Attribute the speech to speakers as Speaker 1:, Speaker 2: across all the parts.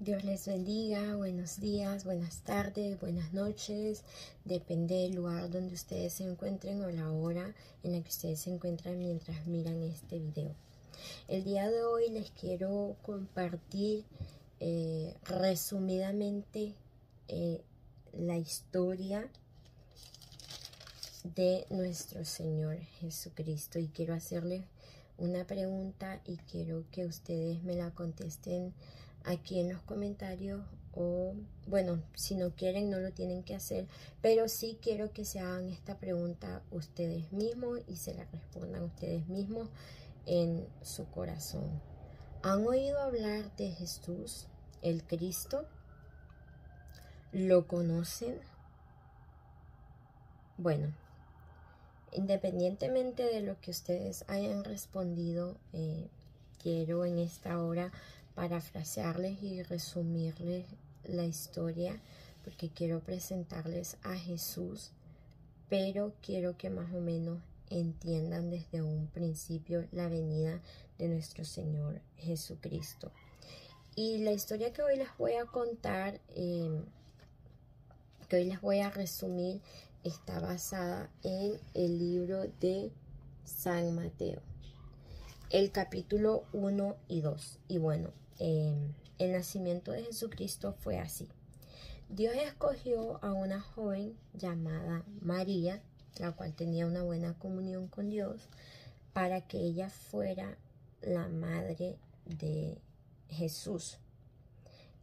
Speaker 1: Dios les bendiga, buenos días, buenas tardes, buenas noches, depende del lugar donde ustedes se encuentren o la hora en la que ustedes se encuentran mientras miran este video. El día de hoy les quiero compartir resumidamente la historia de nuestro Señor Jesucristo, y quiero hacerles una pregunta y quiero que ustedes me la contesten aquí en los comentarios, o bueno, si no quieren no lo tienen que hacer, pero sí quiero que se hagan esta pregunta ustedes mismos y se la respondan ustedes mismos en su corazón. ¿Han oído hablar de Jesús, el Cristo? ¿Lo conocen? Bueno, independientemente de lo que ustedes hayan respondido, quiero en esta hora parafrasearles y resumirles la historia, porque quiero presentarles a Jesús, pero quiero que más o menos entiendan desde un principio la venida de nuestro Señor Jesucristo. Y la historia que hoy les voy a contar, que hoy les voy a resumir, está basada en el libro de San Mateo, el capítulo 1 y 2. Y bueno, el nacimiento de Jesucristo fue así. Dios escogió a una joven llamada María, la cual tenía una buena comunión con Dios, para que ella fuera la madre de Jesús.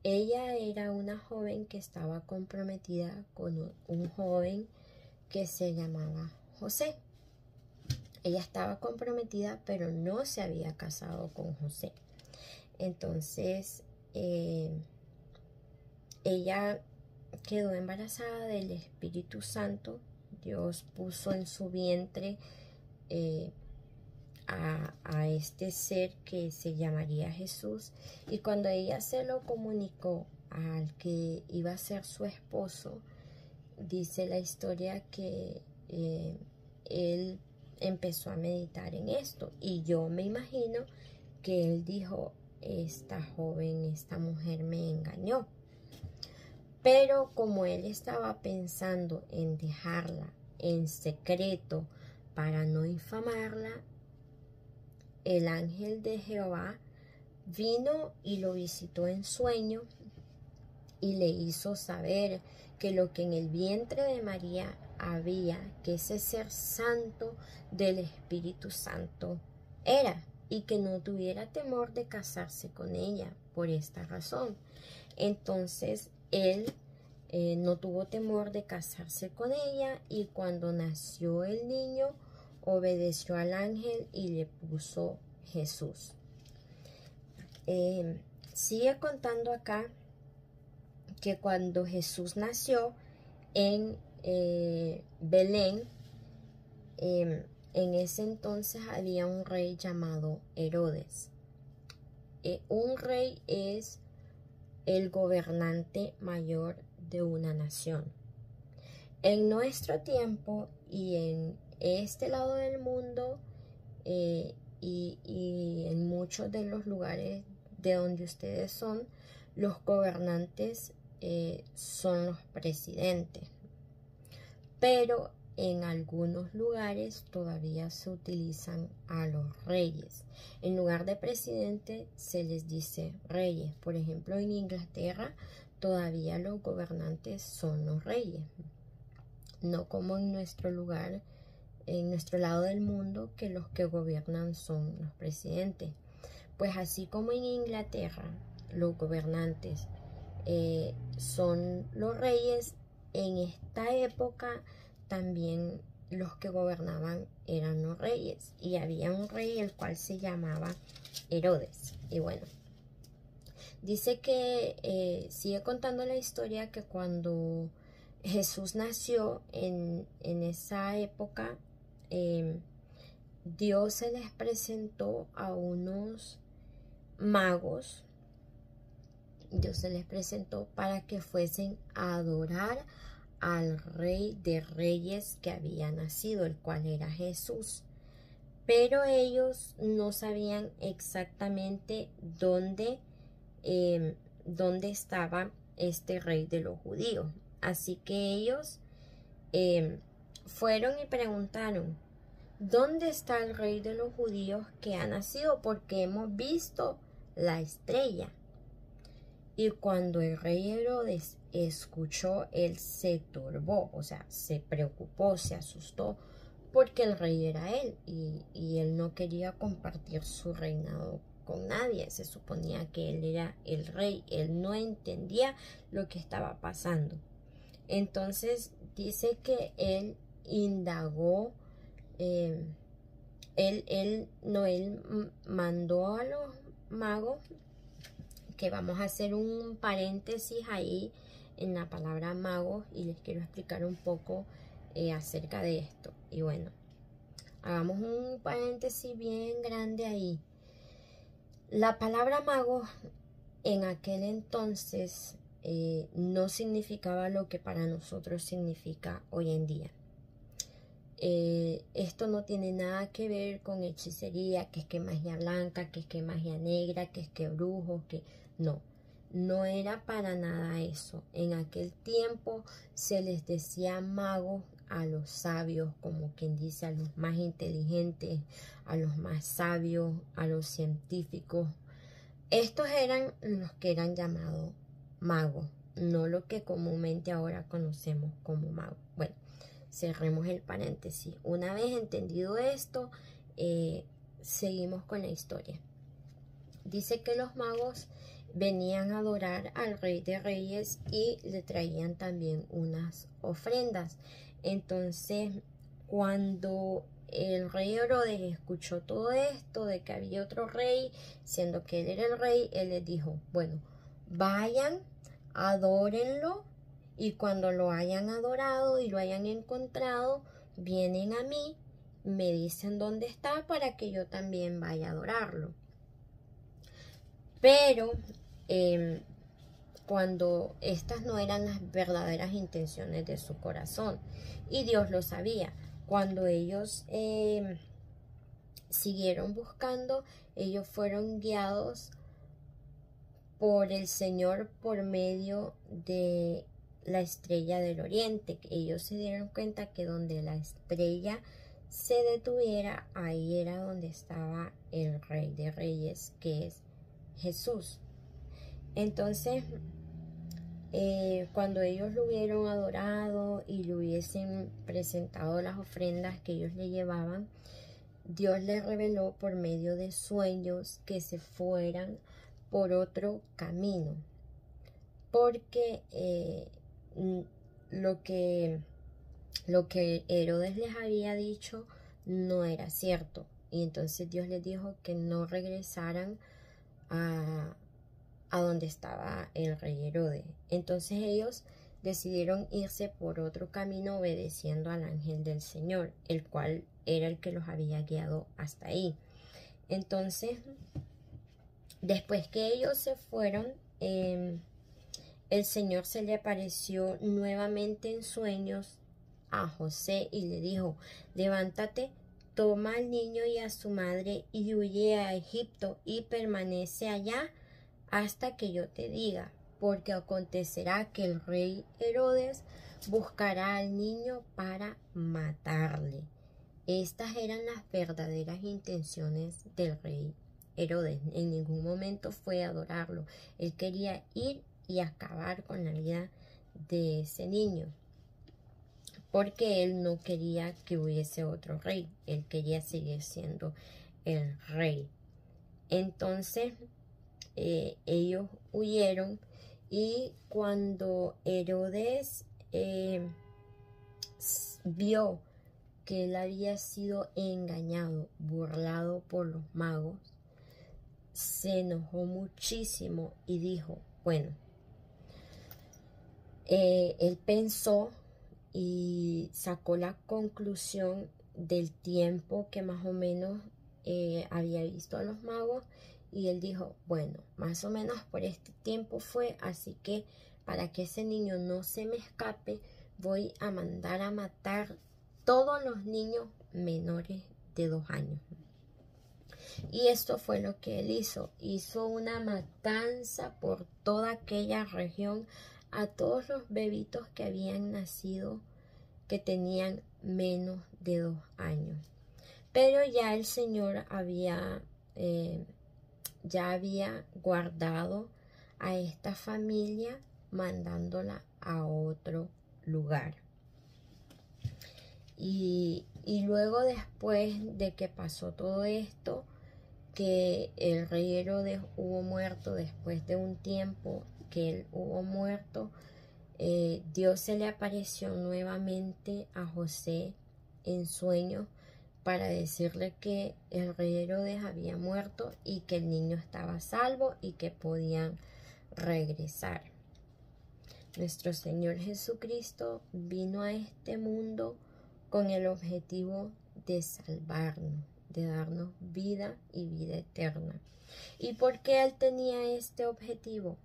Speaker 1: Ella era una joven que estaba comprometida con un joven que se llamaba José. Ella estaba comprometida, pero no se había casado con José. Entonces, ella quedó embarazada del Espíritu Santo. Dios puso en su vientre a este ser que se llamaría Jesús, y cuando ella se lo comunicó al que iba a ser su esposo, dice la historia que él empezó a meditar en esto, y yo me imagino que él dijo: esta joven, esta mujer me engañó. Pero como él estaba pensando en dejarla en secreto para no infamarla, el ángel de Jehová vino y lo visitó en sueño y le hizo saber que lo que en el vientre de María había, que ese ser santo del Espíritu Santo era, y que no tuviera temor de casarse con ella por esta razón. Entonces él no tuvo temor de casarse con ella, y cuando nació el niño obedeció al ángel y le puso Jesús. Sigue contando acá que cuando Jesús nació en Belén, en ese entonces había un rey llamado Herodes. Un rey es el gobernante mayor de una nación. En nuestro tiempo y en este lado del mundo, y en muchos de los lugares de donde ustedes son, los gobernantes son los presidentes, pero en algunos lugares todavía se utilizan a los reyes. En lugar de presidente se les dice reyes. Por ejemplo, en Inglaterra todavía los gobernantes son los reyes, no como en nuestro lugar, en nuestro lado del mundo, que los que gobiernan son los presidentes. Pues así como en Inglaterra los gobernantes son los reyes, en esta época también los que gobernaban eran los reyes, y había un rey el cual se llamaba Herodes. Y bueno, dice que sigue contando la historia que cuando Jesús nació en esa época, Dios se les presentó a unos magos. Dios se les presentó para que fuesen a adorar al Rey de Reyes que había nacido, el cual era Jesús. Pero ellos no sabían exactamente dónde dónde estaba este rey de los judíos. Así que ellos fueron y preguntaron: ¿dónde está el rey de los judíos que ha nacido? Porque hemos visto la estrella. Y cuando el rey Herodes escuchó, él se turbó, o sea, se preocupó, se asustó, porque el rey era él y él no quería compartir su reinado con nadie. Se suponía que él era el rey, él no entendía lo que estaba pasando. Entonces dice que él indagó, él mandó a los magos, que vamos a hacer un paréntesis ahí en la palabra magos y les quiero explicar un poco acerca de esto. Y bueno, hagamos un paréntesis bien grande ahí. La palabra magos en aquel entonces no significaba lo que para nosotros significa hoy en día. Esto no tiene nada que ver con hechicería, que es que magia blanca, que es que magia negra, que es que brujos, que no era para nada eso. En aquel tiempo se les decía magos a los sabios, como quien dice, a los más inteligentes, a los más sabios, a los científicos. Estos eran los que eran llamados magos, no lo que comúnmente ahora conocemos como magos. Bueno, cerremos el paréntesis. Una vez entendido esto, seguimos con la historia. Dice que los magos venían a adorar al Rey de Reyes y le traían también unas ofrendas. Entonces, cuando el rey Herodes escuchó todo esto de que había otro rey, siendo que él era el rey, él les dijo: bueno, vayan, adórenlo, y cuando lo hayan adorado y lo hayan encontrado, vienen a mí, me dicen dónde está para que yo también vaya a adorarlo. Pero cuando estas no eran las verdaderas intenciones de su corazón, y Dios lo sabía. Cuando ellos siguieron buscando, ellos fueron guiados por el Señor por medio de la estrella del oriente. Ellos se dieron cuenta que donde la estrella se detuviera, ahí era donde estaba el Rey de Reyes, que es Jesús. Entonces, cuando ellos lo hubieron adorado y le hubiesen presentado las ofrendas que ellos le llevaban, Dios les reveló por medio de sueños que se fueran por otro camino, porque lo que Herodes les había dicho no era cierto. Y entonces Dios les dijo que no regresaran a donde estaba el rey Herodes. Entonces ellos decidieron irse por otro camino, obedeciendo al ángel del Señor, el cual era el que los había guiado hasta ahí. Entonces, después que ellos se fueron, el Señor se le apareció nuevamente en sueños a José y le dijo: levántate, toma al niño y a su madre y huye a Egipto y permanece allá hasta que yo te diga, porque acontecerá que el rey Herodes buscará al niño para matarle. Estas eran las verdaderas intenciones del rey Herodes. En ningún momento fue adorarlo. Él quería ir y acabar con la vida de ese niño, porque él no quería que hubiese otro rey. Él quería seguir siendo el rey. Entonces, ellos huyeron, y cuando Herodes vio que él había sido engañado, burlado por los magos, se enojó muchísimo y dijo: bueno, él pensó y sacó la conclusión del tiempo que más o menos había visto a los magos, y él dijo: bueno, más o menos por este tiempo fue, así que para que ese niño no se me escape, voy a mandar a matar todos los niños menores de 2 años. Y esto fue lo que él hizo. Hizo una matanza por toda aquella región a todos los bebitos que habían nacido, que tenían menos de 2 años. Pero ya el Señor ya había guardado a esta familia, mandándola a otro lugar. Y luego, después de que pasó todo esto, que el rey Herodes hubo muerto, después de un tiempo que él hubo muerto, Dios se le apareció nuevamente a José en sueños para decirle que el rey Herodes había muerto y que el niño estaba salvo y que podían regresar. Nuestro Señor Jesucristo vino a este mundo con el objetivo de salvarnos, de darnos vida y vida eterna. ¿Y por qué Él tenía este objetivo?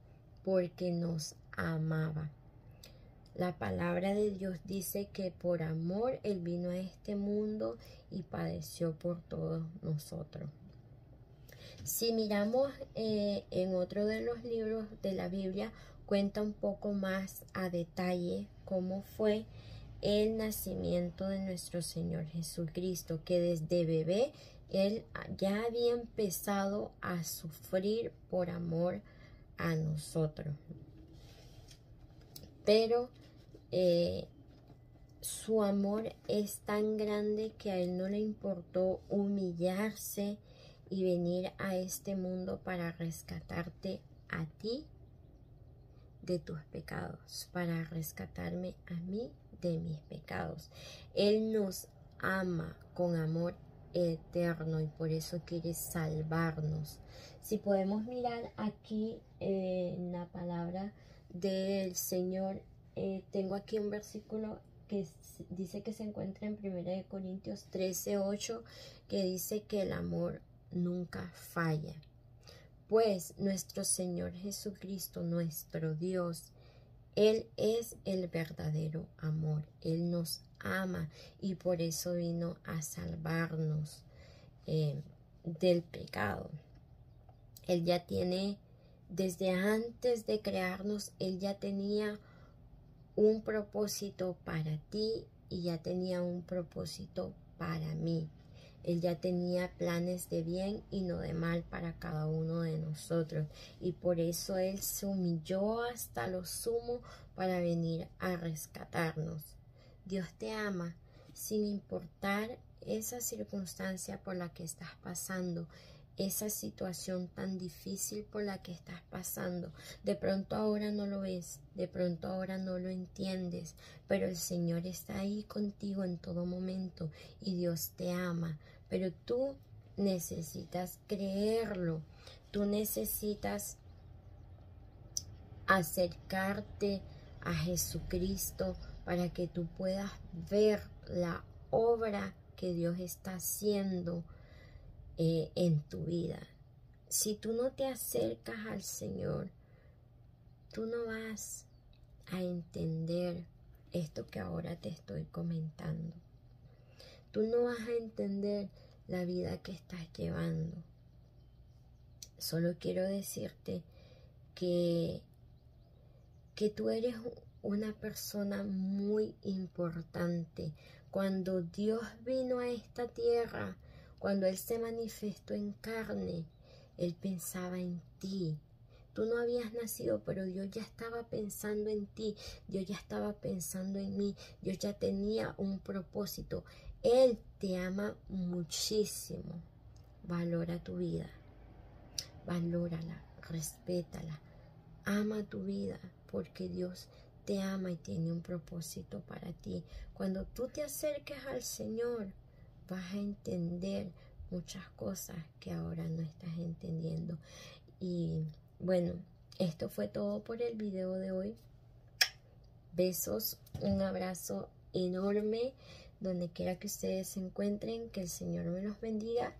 Speaker 1: Porque nos amaba. La palabra de Dios dice que por amor Él vino a este mundo y padeció por todos nosotros. Si miramos en otro de los libros de la Biblia, cuenta un poco más a detalle cómo fue el nacimiento de nuestro Señor Jesucristo, que desde bebé Él ya había empezado a sufrir por amor a nosotros. Pero su amor es tan grande que a Él no le importó humillarse y venir a este mundo para rescatarte a ti de tus pecados, para rescatarme a mí de mis pecados. Él nos ama con amor eterno y por eso quiere salvarnos. Si podemos mirar aquí en la palabra del Señor, tengo aquí un versículo que dice que se encuentra en 1 Corintios 13:8, que dice que el amor nunca falla. Pues nuestro Señor Jesucristo, nuestro Dios, Él es el verdadero amor. Él nos ama y por eso vino a salvarnos del pecado. Él ya tiene, desde antes de crearnos, Él ya tenía un propósito para ti y ya tenía un propósito para mí. Él ya tenía planes de bien y no de mal para cada uno de nosotros. Y por eso Él se humilló hasta lo sumo para venir a rescatarnos. Dios te ama sin importar esa circunstancia por la que estás pasando, esa situación tan difícil por la que estás pasando. De pronto ahora no lo ves, de pronto ahora no lo entiendes, pero el Señor está ahí contigo en todo momento y Dios te ama. Pero tú necesitas creerlo, tú necesitas acercarte a Jesucristo para que tú puedas ver la obra que Dios está haciendo en tu vida. Si tú no te acercas al Señor, tú no vas a entender esto que ahora te estoy comentando. Tú no vas a entender la vida que estás llevando. Solo quiero decirte que tú eres una persona muy importante. Cuando Dios vino a esta tierra, cuando Él se manifestó en carne, Él pensaba en ti. Tú no habías nacido, pero Dios ya estaba pensando en ti. Dios ya estaba pensando en mí. Dios ya tenía un propósito. Él te ama muchísimo. Valora tu vida. Valórala, respétala. Ama tu vida porque Dios te ama y tiene un propósito para ti. Cuando tú te acerques al Señor, vas a entender muchas cosas que ahora no estás entendiendo. Y bueno, esto fue todo por el video de hoy. Besos, un abrazo enorme donde quiera que ustedes se encuentren. Que el Señor me los bendiga.